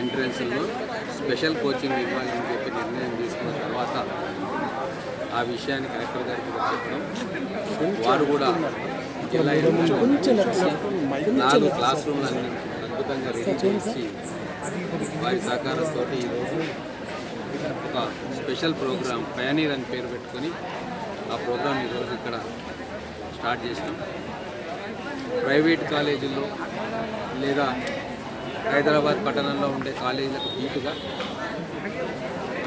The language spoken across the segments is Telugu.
ఎంట్రన్స్లో స్పెషల్ కోచింగ్ ఇవ్వాలని చెప్పి నిర్ణయం తీసుకున్న తర్వాత ఆ విషయాన్ని కలెక్టర్ గారికి చెప్పడం, వారు కూడా జిల్లా 4 క్లాస్ రూమ్లన్నీ అద్భుతంగా రెడీ చేసి వారి సహకారంతో ఈరోజు ఒక స్పెషల్ ప్రోగ్రామ్ పయనీర్ అని పేరు పెట్టుకొని ఆ ప్రోగ్రామ్ ఈరోజు ఇక్కడ స్టార్ట్ చేసినాం. ప్రైవేట్ కాలేజీల్లో లేదా హైదరాబాద్ పట్టణంలో ఉండే కాలేజీలకు దీటుగా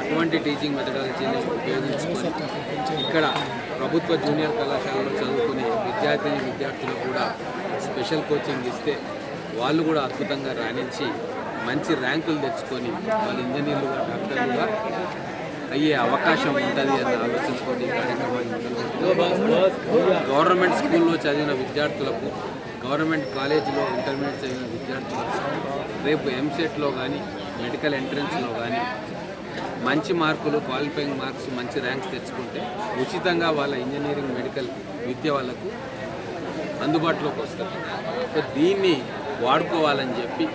అటువంటి టీచింగ్ మెథడాలజీని ఉపయోగించుకొని ఇక్కడ ప్రభుత్వ జూనియర్ కళాశాలలో చదువుకునే విద్యార్థులకు కూడా స్పెషల్ కోచింగ్ ఇస్తే వాళ్ళు కూడా అద్భుతంగా రాణించి మంచి ర్యాంకులు తెచ్చుకొని వాళ్ళు ఇంజనీర్లుగా డాక్టర్లుగా అయ్యే అవకాశం ఉంటుంది అన్న ఆలోచనతో ఈ కార్యక్రమాన్ని గవర్నమెంట్ స్కూల్లో చదివిన విద్యార్థులకు, గవర్నమెంట్ కాలేజీలో ఇంటర్మీడియట్ చదివిన విద్యార్థులకు రేపు ఎంసెట్లో కానీ మెడికల్ ఎంట్రన్స్లో కానీ మంచి మార్కులు, క్వాలిఫైయింగ్ మార్క్స్, మంచి ర్యాంక్స్ తెచ్చుకుంటే ఉచితంగా వాళ్ళ ఇంజనీరింగ్ మెడికల్ విద్య వాళ్ళకు అందుబాటులోకి వస్తుంది. సో దీన్ని వాడుకోవాలని చెప్పి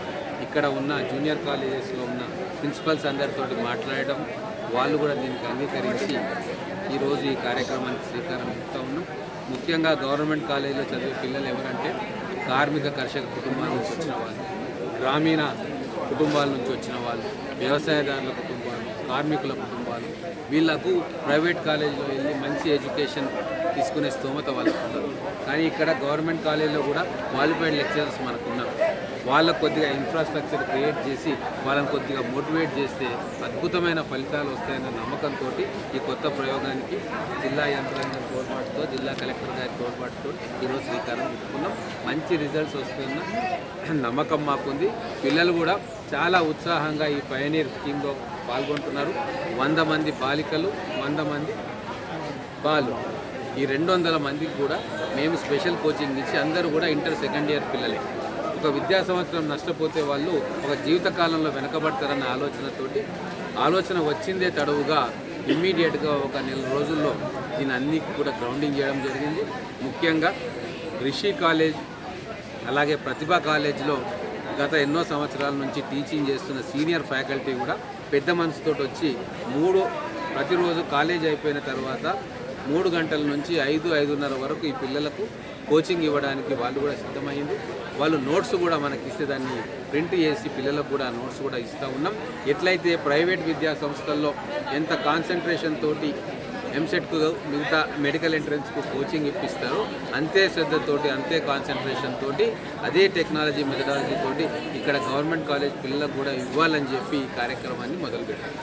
ఇక్కడ ఉన్న జూనియర్ కాలేజెస్లో ఉన్న ప్రిన్సిపల్స్ అందరితో మాట్లాడడం, వాళ్ళు కూడా దీనికి అంగీకరించి ఈరోజు ఈ కార్యక్రమానికి శ్రీకారం చుడుతూ ఉన్నాం. ముఖ్యంగా గవర్నమెంట్ కాలేజీలో చదివే పిల్లలు ఎవరంటే కార్మిక కర్షక కుటుంబాల నుంచి వచ్చిన వాళ్ళు, గ్రామీణ కుటుంబాల నుంచి వచ్చిన వాళ్ళు, వ్యవసాయదారుల కుటుంబాలు, కార్మికుల కుటుంబాలు, వీళ్లకు ప్రైవేట్ కాలేజీలో వెళ్ళి మంచి ఎడ్యుకేషన్ తీసుకునే స్తోమత వాళ్ళకు ఉన్నారు. కానీ ఇక్కడ గవర్నమెంట్ కాలేజీలో కూడా క్వాలిఫైడ్ లెక్చరర్స్ మనకు ఉన్నారు. వాళ్ళకు కొద్దిగా ఇన్ఫ్రాస్ట్రక్చర్ క్రియేట్ చేసి వాళ్ళని కొద్దిగా మోటివేట్ చేస్తే అద్భుతమైన ఫలితాలు వస్తాయన్న నమ్మకంతో ఈ కొత్త ప్రయోగానికి జిల్లా యంత్రాంగం తోడ్పాటుతో, జిల్లా కలెక్టర్ గారి తోడ్పాటుతో ఈరోజు శ్రీకారం చుట్టుకున్నాం. మంచి రిజల్ట్స్ వస్తున్న నమ్మకం మాకుంది. పిల్లలు కూడా చాలా ఉత్సాహంగా ఈ పయనీర్ స్కీమ్లో పాల్గొంటున్నారు. 100 మంది బాలికలు, 100 మంది బాలు, ఈ 200 మందికి కూడా మేము స్పెషల్ కోచింగ్ ఇచ్చి అందరూ కూడా ఇంటర్ సెకండ్ ఇయర్ పిల్లలే. ఒక విద్యా సంవత్సరం నష్టపోతే వాళ్ళు ఒక జీవితకాలంలో వెనకబడతారన్న ఆలోచన వచ్చిందే తడవుగా ఇమ్మీడియట్గా ఒక 1 నెల రోజుల్లో దీని అన్ని కూడా గ్రౌండింగ్ చేయడం జరిగింది. ముఖ్యంగా రిషి కాలేజ్ అలాగే ప్రతిభా కాలేజ్లో గత ఎన్నో సంవత్సరాల నుంచి టీచింగ్ చేస్తున్న సీనియర్ ఫ్యాకల్టీ కూడా పెద్ద మనసుతో వచ్చి ప్రతిరోజు కాలేజ్ అయిపోయిన తర్వాత 3 గంటల నుంచి 5-5:30 వరకు ఈ పిల్లలకు కోచింగ్ ఇవ్వడానికి వాళ్ళు కూడా సిద్ధమైంది. వాళ్ళు నోట్స్ కూడా మనకి ఇస్తే దాన్ని ప్రింట్ చేసి పిల్లలకు కూడా నోట్స్ కూడా ఇస్తూ ఉన్నాం. ఎట్లయితే ప్రైవేట్ విద్యా సంస్థల్లో ఎంత కాన్సన్ట్రేషన్ తోటి ఎంసెట్కు, మిగతా మెడికల్ ఎంట్రన్స్కు కోచింగ్ ఇప్పిస్తారో అంతే శ్రద్ధతోటి, అంతే కాన్సన్ట్రేషన్ తోటి, అదే టెక్నాలజీ మెథడాలజీ తోటి ఇక్కడ గవర్నమెంట్ కాలేజ్ పిల్లలకు కూడా ఇవ్వాలని చెప్పి ఈ కార్యక్రమాన్ని మొదలుపెట్టారు.